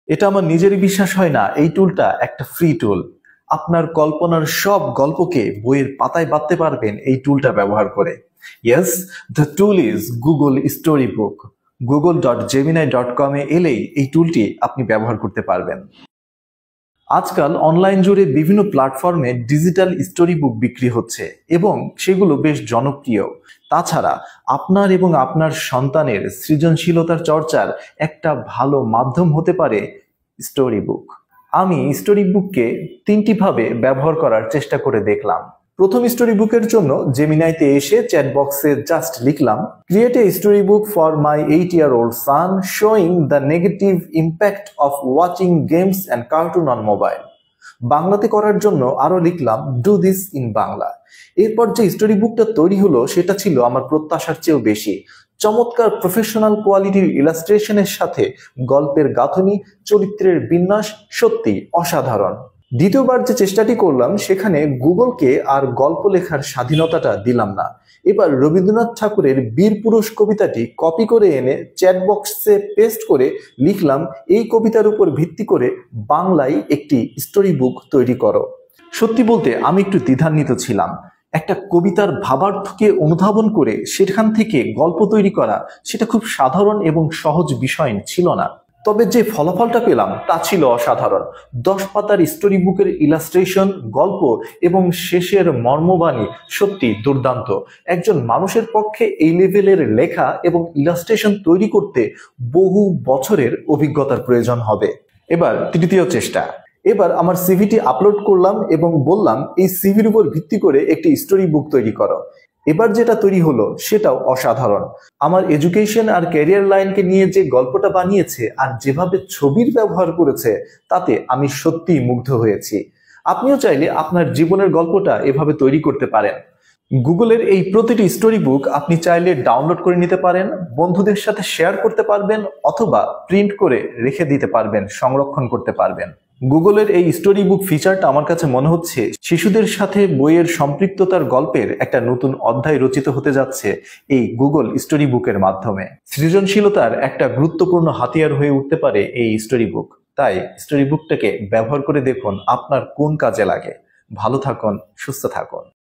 এটা আমার নিজেরই বিশ্বাস হয় না এই টুলটা একটা ফ্রি টুল। আপনার কল্পনার সব গল্পকে বইয়ের পাতায় বাঁধতে পারবেন এই টুলটা ব্যবহার করে। Yes, the tool is Google story book. google.gemini.com এ এলেই এই টুলটি আপনি ব্যবহার করতে পারবেন। আজকাল অনলাইন জুড়ে বিভিন্ন প্ল্যাটফর্মে ডিজিটাল স্টোরি বুক বিক্রি হচ্ছে এবং সেগুলো বেশ জনপ্রিয়। তাছাড়া আপনার এবং আপনার সন্তানের সৃজনশীলতার চর্চার একটা ভালো মাধ্যম হতে পারে স্টোরি বুক। আমি স্টোরি বুককে তিনটি ভাবে ব্যবহার করার চেষ্টা করে দেখলাম। প্রথম স্টোরি বুকের জন্য জেমিনাইতে এসে চ্যাট বক্সে জাস্ট লিখলাম, create a story book for my 8-year-old son showing the negative impact of watching games and cartoon on mobile. বাংলাতে করার জন্য আরো লিখলাম, ডু দিস ইন বাংলা। এরপর যে স্টোরি বুকটা তৈরি হলো সেটা ছিল আমার প্রত্যাশার চেয়েও বেশি। চমৎকার প্রফেশনাল কোয়ালিটির ইলাস্ট্রেশনের সাথে গল্পের গাঁথনি, চরিত্রের বিন্যাস সত্যি অসাধারণ। দ্বিতীয়বার যে চেষ্টাটি করলাম সেখানে গুগলকে আর গল্প লেখার স্বাধীনতাটা দিলাম না। এবার রবীন্দ্রনাথ ঠাকুরের বীর পুরুষ কবিতাটি কপি করে এনে চ্যাট বক্সে পেস্ট করে লিখলাম, এই কবিতার উপর ভিত্তি করে বাংলায় একটি স্টোরি বুক তৈরি করো। সত্যি বলতে আমি একটু দ্বিধান্বিত ছিলাম। একটা কবিতার ভাবার্থকে অনুধাবন করে সেখান থেকে গল্প তৈরি করা, সেটা খুব সাধারণ এবং সহজ বিষয় ছিল না। তবে যে ফলাফলটা পেলাম তা ছিল অসাধারণ। 10 পাতার স্টোরি বুকের ইলাস্ট্রেশন, গল্প এবং শেষের মর্মবাণী সত্যি দুর্দান্ত। একজন মানুষের পক্ষে এই লেভেলের লেখা এবং ইলাস্ট্রেশন তৈরি করতে বহু বছরের অভিজ্ঞতার প্রয়োজন হবে। এবার তৃতীয় চেষ্টা। এবার আমার সিভিটি আপলোড করলাম এবং বললাম, এই সিভির উপর ভিত্তি করে একটি স্টোরি বুক তৈরি করো। এবার যেটা তৈরি হলো সেটাও অসাধারণ। আমার এডুকেশন আর ক্যারিয়ার লাইনকে নিয়ে যে গল্পটা বানিয়েছে আর যেভাবে ছবির ব্যবহার করেছে তাতে আমি সত্যিই মুগ্ধ হয়েছি। আপনিও চাইলে আপনার জীবনের গল্পটা এভাবে তৈরি করতে পারেন। গুগলের এই প্রতিটি স্টোরি বুক আপনি চাইলে ডাউনলোড করে নিতে পারেন, বন্ধুদের সাথে শেয়ার করতে পারবেন অথবা প্রিন্ট করে রেখে দিতে পারবেন, সংরক্ষণ করতে পারবেন। গুগলের এই স্টোরি বুক ফিচারটা আমার কাছে মনে হচ্ছে শিশুদের সাথে বইয়ের সম্পৃক্ততার গল্পের একটা নতুন অধ্যায় রচিত হতে যাচ্ছে এই গুগল স্টোরি বুকের মাধ্যমে। সৃজনশীলতার একটা গুরুত্বপূর্ণ হাতিয়ার হয়ে উঠতে পারে এই স্টোরি বুক। তাই স্টোরি বুকটাকে ব্যবহার করে দেখুন আপনার কোন কাজে লাগে। ভালো থাকুন, সুস্থ থাকুন।